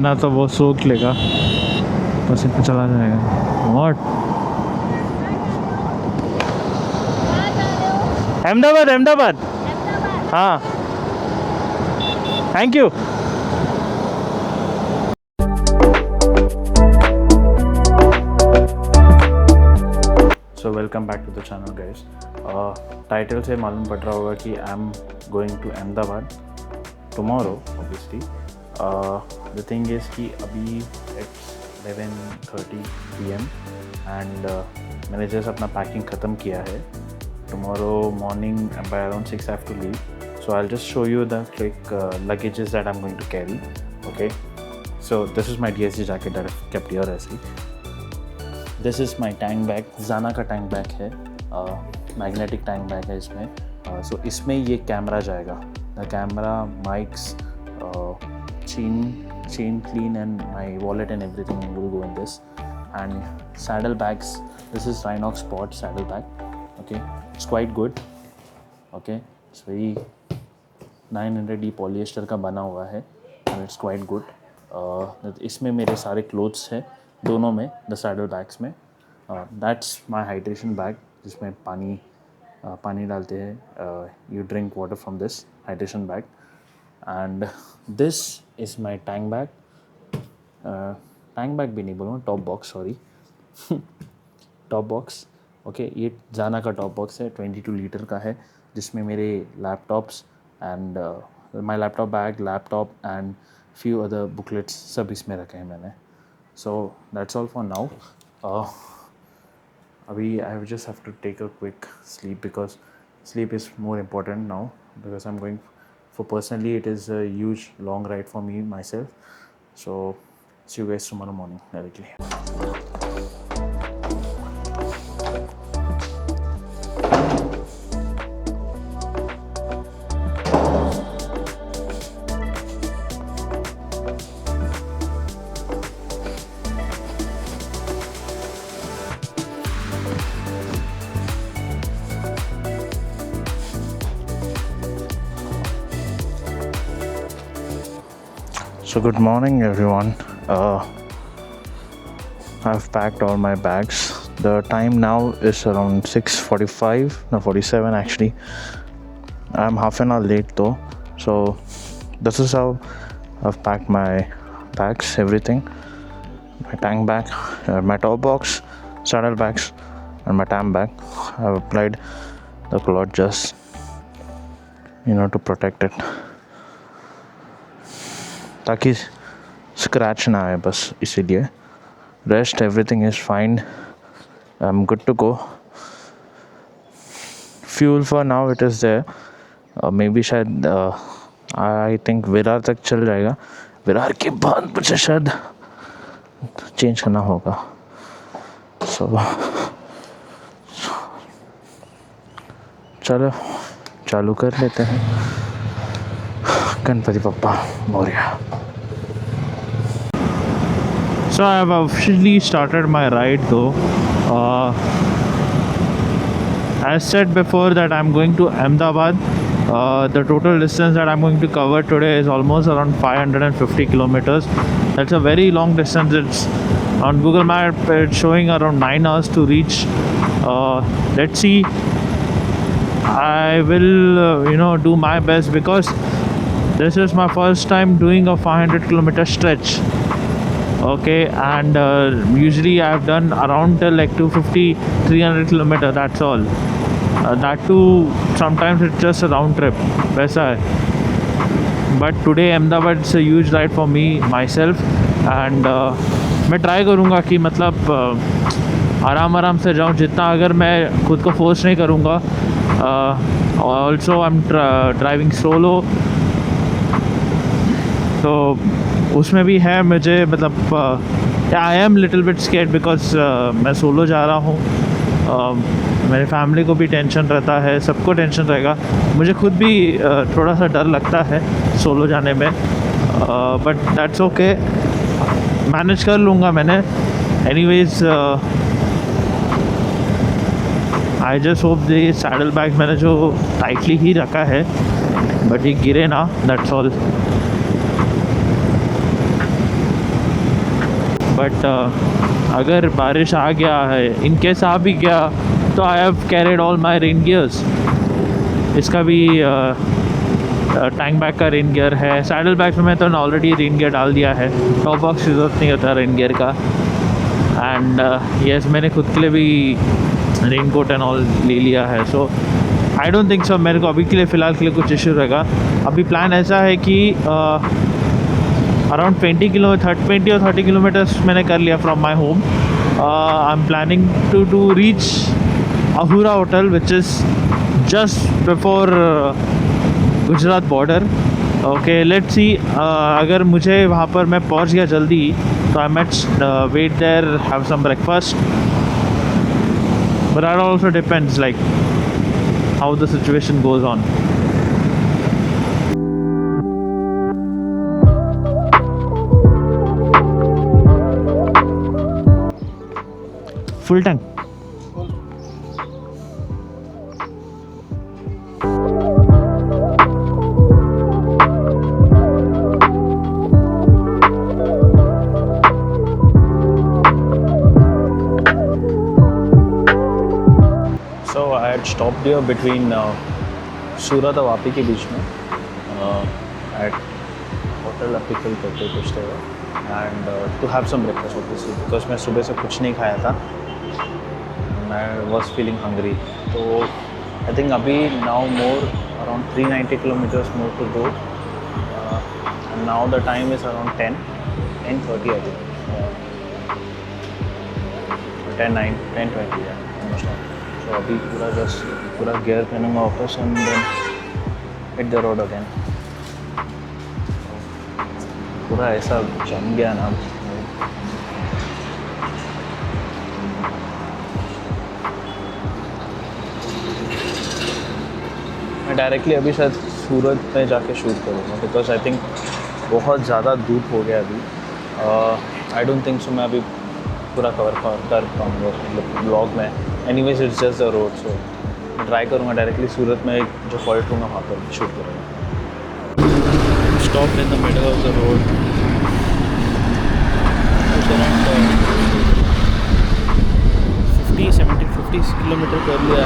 ना तो वो सोख लेगा, बस इतना चला जाएगा। व्हाट? अहमदाबाद, अहमदाबाद। हाँ, thank you. So welcome back to the channel guys. Title से मालूम पड़ रहा होगा कि I am going to Ahmedabad tomorrow obviously. The thing is कि अभी इट्स 11:30 PM एंड मैंने जैसे अपना पैकिंग ख़त्म किया है। Tomorrow morning by around 6 I have to leave, so I'll just show you the quick luggages that I'm going to carry. Okay, so this is my DSG jacket that I've kept here actually. This is my tank bag, जाना का tank bag है, magnetic tank bag है इसमें। सो इसमें ये camera जाएगा, the camera, mics, chain clean and my wallet and everything will go in this. And saddle bags, this is Rhinox Sport saddle bag. Okay, it's quite good. Okay, it's very 900D polyester का बना हुआ है and it's quite good. इसमें मेरे सारे clothes हैं दोनों में, द सैडल बैग्स में। दैट्स माई हाइड्रेशन बैग जिसमें पानी डालते हैं। You drink water from this hydration bag. And this is my tank bag. Tank bag भी नहीं बोलूँगा, top box, sorry top box. Okay, ये जाना का टॉप बॉक्स है, 22 लीटर का है, जिसमें मेरे laptops and my laptop bag, laptop and few other booklets सब इसमें रखे हैं मैंने। So that's all for now. I just have to take a quick sleep because sleep is more important now, because I'm going for, personally it is a huge long ride for me myself. So see you guys tomorrow morning directly. So good morning everyone. I've packed all my bags. The time now is around 6:45, no 47 actually. I'm half an hour late though. So this is how I've packed my bags, everything. My tank bag, my top box, saddle bags and my tam bag. I've applied the cloth just, to protect it, ताकि scratch ना आए, बस इसीलिए। Rest everything is fine, I am good to go. Fuel for now it is there, maybe शायद I think Virar तक चल जाएगा। विरार के बाद मुझे शायद चेंज करना होगा। सो चलो चालू कर लेते हैं। Ganpati Bappa Morya. So I have officially started my ride though. As said before that I'm going to Ahmedabad. The total distance that I'm going to cover today is almost around 550 kilometers. That's a very long distance. It's on Google Map, it's showing around 9 hours to reach. Let's see. I will do my best, because this is my first time doing a 500-kilometer stretch. Okay, and usually I've done around till like 250-300 kilometer, that's all. That too sometimes it's just a round trip, वैसा है। But today Ahmedabad is a huge ride for me myself, and मैं try करूँगा कि मतलब आराम से जाऊँ जितना, अगर मैं खुद को फोर्स नहीं करूँगा। Also I am driving solo, तो उसमें भी है मुझे मतलब I am little bit scared, because मैं सोलो जा रहा हूँ। मेरे फैमिली को भी टेंशन रहता है, सबको टेंशन रहेगा, मुझे खुद भी थोड़ा सा डर लगता है सोलो जाने में। बट दैट्स ओके, मैनेज कर लूँगा मैंने। एनीवेज आई जस्ट होप ये सैडल बैग मैंने जो टाइटली ही रखा है, बट ये गिरे ना, दैट्स ऑल। बट अगर बारिश आ गया है, इन केस आ भी गया, तो I have carried all my rain gears. इसका भी टैंक बैग का रेन गियर है। सैडल बैग में तो ऑलरेडी रेन गियर डाल दिया है, टॉप बॉक्स की ज़रूरत नहीं होता रेन गियर का। एंड यस, मैंने खुद के लिए भी रेन कोट एंड ऑल ले लिया है। सो आई डोंट थिंक सो मेरे को अभी के लिए फ़िलहाल के लिए कुछ इशू रहेगा। अभी प्लान ऐसा है कि अराउंड 20 और 30 किलोमीटर्स मैंने कर लिया from my home. I am planning to reach Ahura hotel which is just before Gujarat border. Okay, let's see, अगर मुझे वहाँ पर मैं पहुँच गया जल्दी तो I might wait there, have some breakfast, but that also depends like how the situation goes on. Full tank. Stop दिया बिटवीन सूरत और वापी के बीच में एट होटल अपिकल करके कुछ थे, and to have some breakfast obviously because मैं सुबह से कुछ नहीं खाया था। मैं वॉज फीलिंग हंग्री, तो आई थिंक अभी now more around 390 kilometers more to go, and now the time is around 10:30 I think, 10:20 है। तो अभी पूरा गियर पहनूंगा वापस and then hit the road again. पूरा ऐसा जम गया ना। मैं डायरेक्टली अभी शायद सूरत में जाके शूट करूँगा बिकॉज आई थिंक बहुत ज़्यादा धूप हो गया अभी। आई डोंट थिंक सो मैं अभी पूरा कवर कर पाऊँगा मतलब ब्लॉग में। Anyways it's just the road, so try करूँगा डायरेक्टली सूरत में जो पॉइंट लूँगा वहाँ पर शूट करूँगा। Stop in the middle of the road, 50 kilometre कर लिया।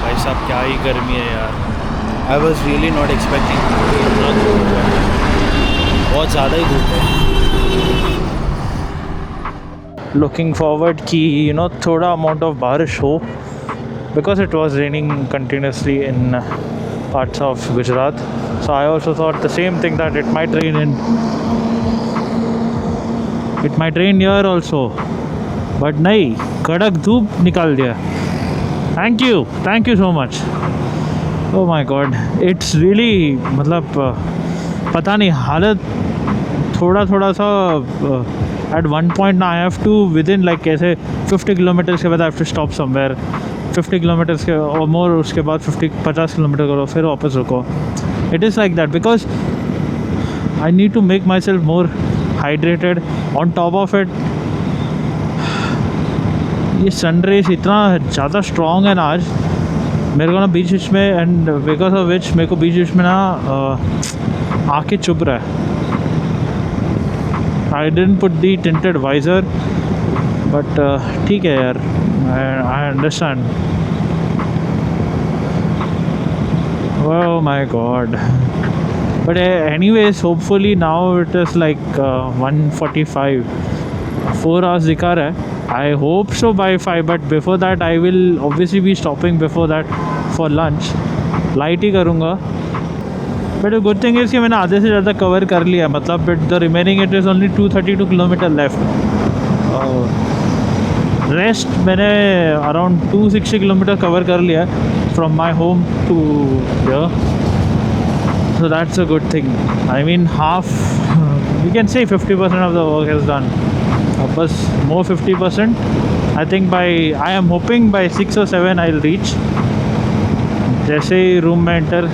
भाई साहब क्या ही गर्मी है यार। I was really not expecting इतना धूप है, बहुत ज़्यादा ही धूप है। लुकिंग फॉरवर्ड कि थोड़ा अमाउंट ऑफ बारिश हो because it was raining continuously in parts of Gujarat. So I also thought the same thing that it might rain here also, but नहीं, कड़क धूप निकाल दिया। Thank you so much. Oh my God, it's really मतलब पता नहीं, हालत थोड़ा सा at one point now I have to within like कैसे 50 किलोमीटर्स के बाद I have to stop somewhere, 50 kilometres के और मोर, उसके बाद 50 किलोमीटर करो फिर वापस रुको। It is like that because I need to make myself more hydrated. On top of it, ये सन रेज इतना ज़्यादा स्ट्रॉन्ग है ना आज मेरे को ना बीच में, एंड बिकॉज ऑफ विच मेरे को बीच में ना आँखें चुभ रहा है। I didn't put the tinted visor, but ठीक है यार, I understand. Oh my god. But anyways, hopefully now it is like 1:45. 4 hours दिखा रहा है. I hope so by 5, but before that I will obviously be stopping before that for lunch. Light ही करूँगा. But good thing is कि मैंने आधे से ज़्यादा cover कर लिया, मतलब but the remaining it is only 232 kilometer left. Rest मैंने अराउंड 260 किलोमीटर कवर कर लिया from my home to here, so that's a good thing. I mean half, we can say 50% of the work is done. अब बस more 50%। I think by, I am hoping by 6 or 7 I will reach. जैसे ही room में enter,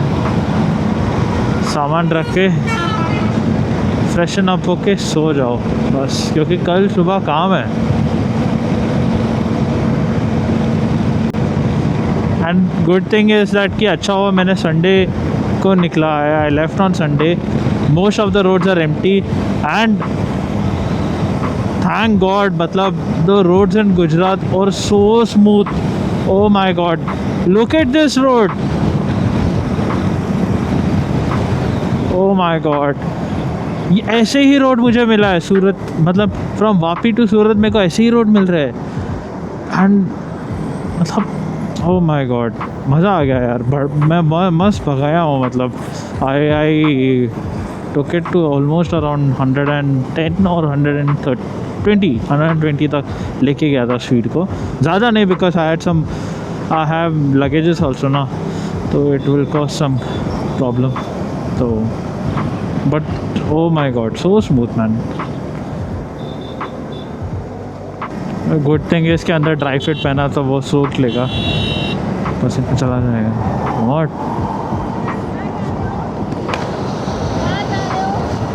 सामान रख के freshen up होके सो जाओ बस, क्योंकि कल सुबह काम है। And good thing is that कि अच्छा हुआ मैंने संडे को निकला है। I left on Sunday most of the roads are empty, and thank God, मतलब the roads in Gujarat are so smooth. Oh my God, look at this road. Oh my God, ये ऐसे ही road मुझे मिला है सूरत, मतलब from Vapi to सूरत मेरे को ऐसे ही रोड मिल रहा है, एंड मतलब ओह माय गॉड, मज़ा आ गया यार। मैं मस्त भगाया हूँ, मतलब I took it to almost around 110 और 120 तक लेके गया था स्पीड को, ज़्यादा नहीं, because I have luggages also ना, तो it will cause some problem. तो but oh my god, so smooth man. Good thing है इसके अंदर ड्राई फिट पहना तो वो सोख लेगा, पसीना चला जाएगा। व्हाट,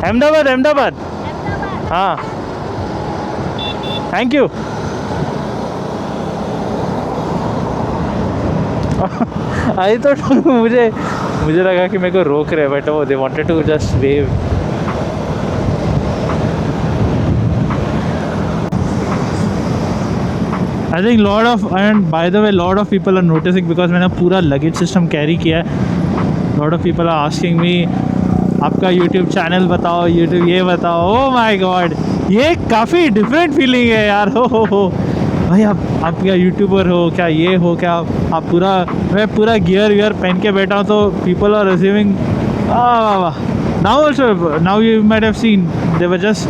अहमदाबाद? अहमदाबाद, हाँ, थैंक यू। आई तो मुझे लगा कि मेरे को रोक रहे, बट वो they wanted to just wave. I think lot of, and by the way, lot of people are noticing because मैंने पूरा luggage system carry किया है। lot of people are asking me, आपका YouTube चैनल बताओ, YouTube ये बताओ। oh my god, ये काफ़ी डिफरेंट फीलिंग है यार। हो भाई, आप क्या यूट्यूबर हो क्या, ये हो क्या, आप पूरा, मैं पूरा गियर पहन के बैठा हूँ, तो people are receiving now also, now you might have seen, they were just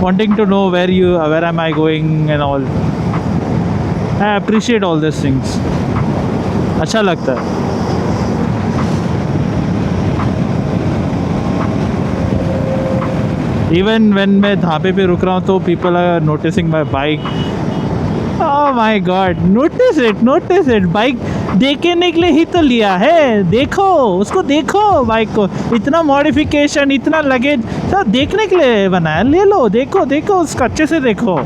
wanting to know where am I going and all. I appreciate all these things, अच्छा लगता है। Even when मैं ढाबे पे रुक रहा हूँ तो people are noticing my bike. Oh my God, notice it, bike देखने के लिए ही तो लिया है, देखो उसको, देखो बाइक को, इतना मॉडिफिकेशन, इतना लगेज सब देखने के लिए बनाया, ले लो, देखो उसको अच्छे से देखो।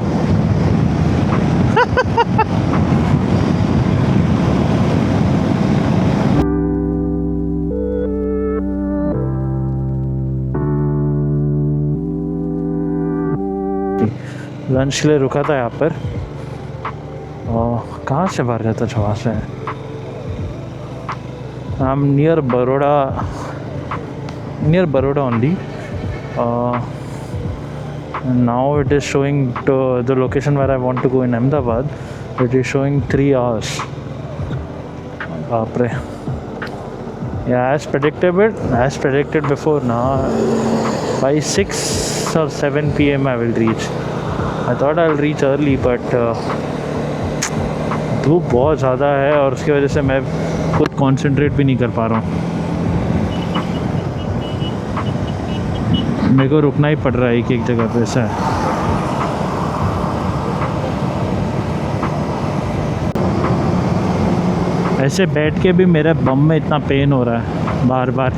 लंच के लिए रुका था यहाँ पर, और कहाँ से बाहर रहता था, वहाँ से। I am near Baroda only. Now it is showing the location where I want to go in Ahmedabad, it is showing 3 hours। बाप रे, as predicted before, now by 6 or 7 p.m. I will reach. I thought I'll reach early, but धूप बहुत ज़्यादा है और उसकी वजह से मैं खुद कंसंट्रेट भी नहीं कर पा रहा हूँ। मेरे को रुकना ही पड़ रहा है एक जगह पे, ऐसा है। ऐसे बैठ के भी मेरे बम में इतना पेन हो रहा है बार बार।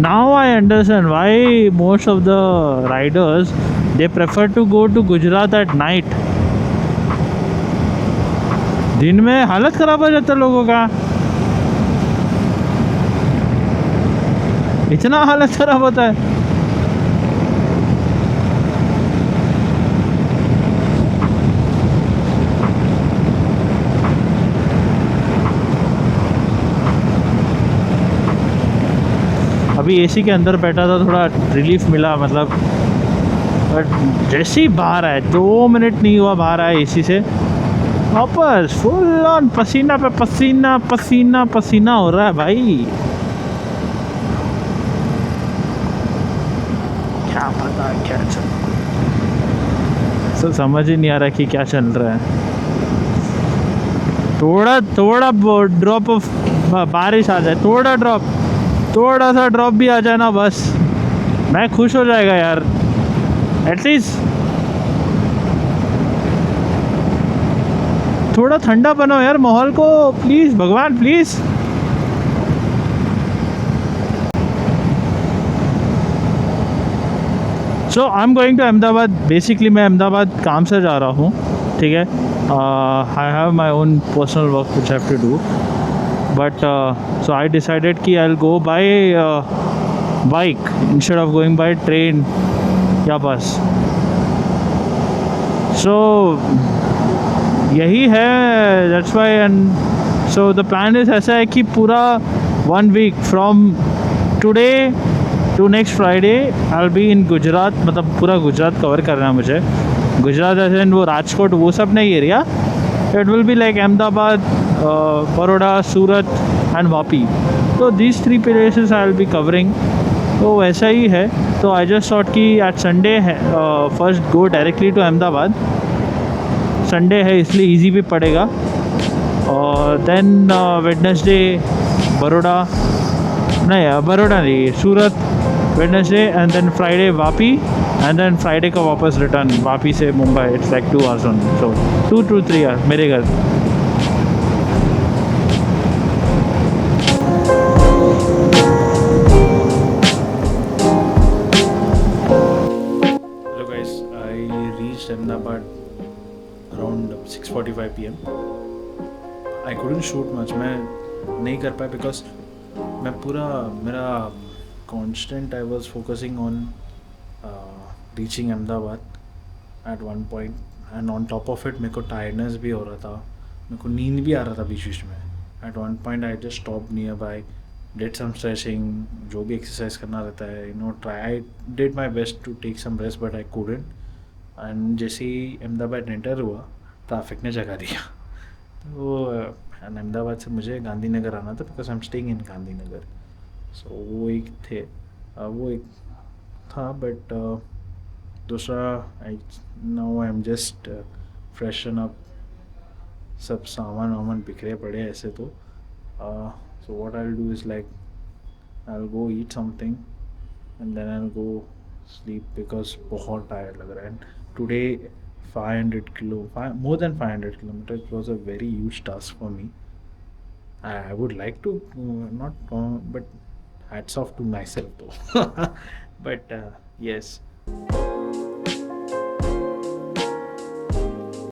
Now I understand why most of the riders, they prefer to go to Gujarat at night. दिन में हालत ख़राब हो जाता है लोगों का, इतना हालत ख़राब होता है। अभी एसी के अंदर बैठा था, थोड़ा रिलीफ मिला, मतलब बट जैसे ही बाहर आए, 2 मिनट नहीं हुआ बाहर आए एसी से, वापस फुल ऑन पसीना पे पसीना हो रहा है भाई। क्या पता क्या चल, समझ ही नहीं आ रहा कि क्या चल रहा है। थोड़ा ड्रॉप ऑफ बारिश आ जाए, थोड़ा सा ड्रॉप भी आ जाए ना, बस मैं खुश हो जाएगा यार। एटलीस्ट थोड़ा ठंडा बनाओ यार माहौल को, प्लीज़ भगवान, please. So I am going to Ahmedabad. Basically मैं अहमदाबाद काम से जा रहा हूँ, ठीक है। I have my own personal work which I have to do, but so I decided कि I'll go by bike instead of going by train या bus. So यही है, that's why. And so the plan is ऐसा है कि पूरा 1 week from today to next Friday I'll be in Gujarat, मतलब पूरा गुजरात कवर करना है मुझे. गुजरात ऐसे वो राजकोट वो सब नहीं area. It will be like Ahmedabad, Baroda, Surat and Vapi. So these 3 places I'll be covering. तो वैसा ही है. तो I just thought कि at Sunday first go directly to Ahmedabad. Sunday है इसलिए easy भी पड़ेगा. और then Wednesday बड़ौदा नहीं सूरत Wednesday, and then Friday Vapi, and then Friday का वापस रिटर्न वापी से Mumbai. It's like 2 hours only, so 2 to 3 hours मेरे घर. Hello guys, I reached Ahmedabad around 6:45 PM. I couldn't shoot much. मैं नहीं कर पाया because मैं पूरा मेरा constant I was focusing on reaching Ahmedabad at one point, and on top of it मेरे को tiredness भी हो रहा था, मेरे को नींद भी आ रहा था बीच बीच में. At one point I just stopped nearby, did some stretching, जो भी exercise करना रहता है, I did my best to take some rest but I couldn't. and जैसे ही अहमदाबाद एंटर हुआ ट्रैफिक ने जगा दिया. तो अहमदाबाद से मुझे गांधीनगर आना था because I am staying in Gandhinagar. So वो एक था. बट दूसरा now I am just freshen up. सब सामान वामान बिखरे पड़े ऐसे तो. So what I will do is like I will go eat something and then I will go sleep because बहुत टायर्ड लग रहा है. And today more than 500 kilometers was a very huge task for me. I would like to but hats off to myself though. But yes.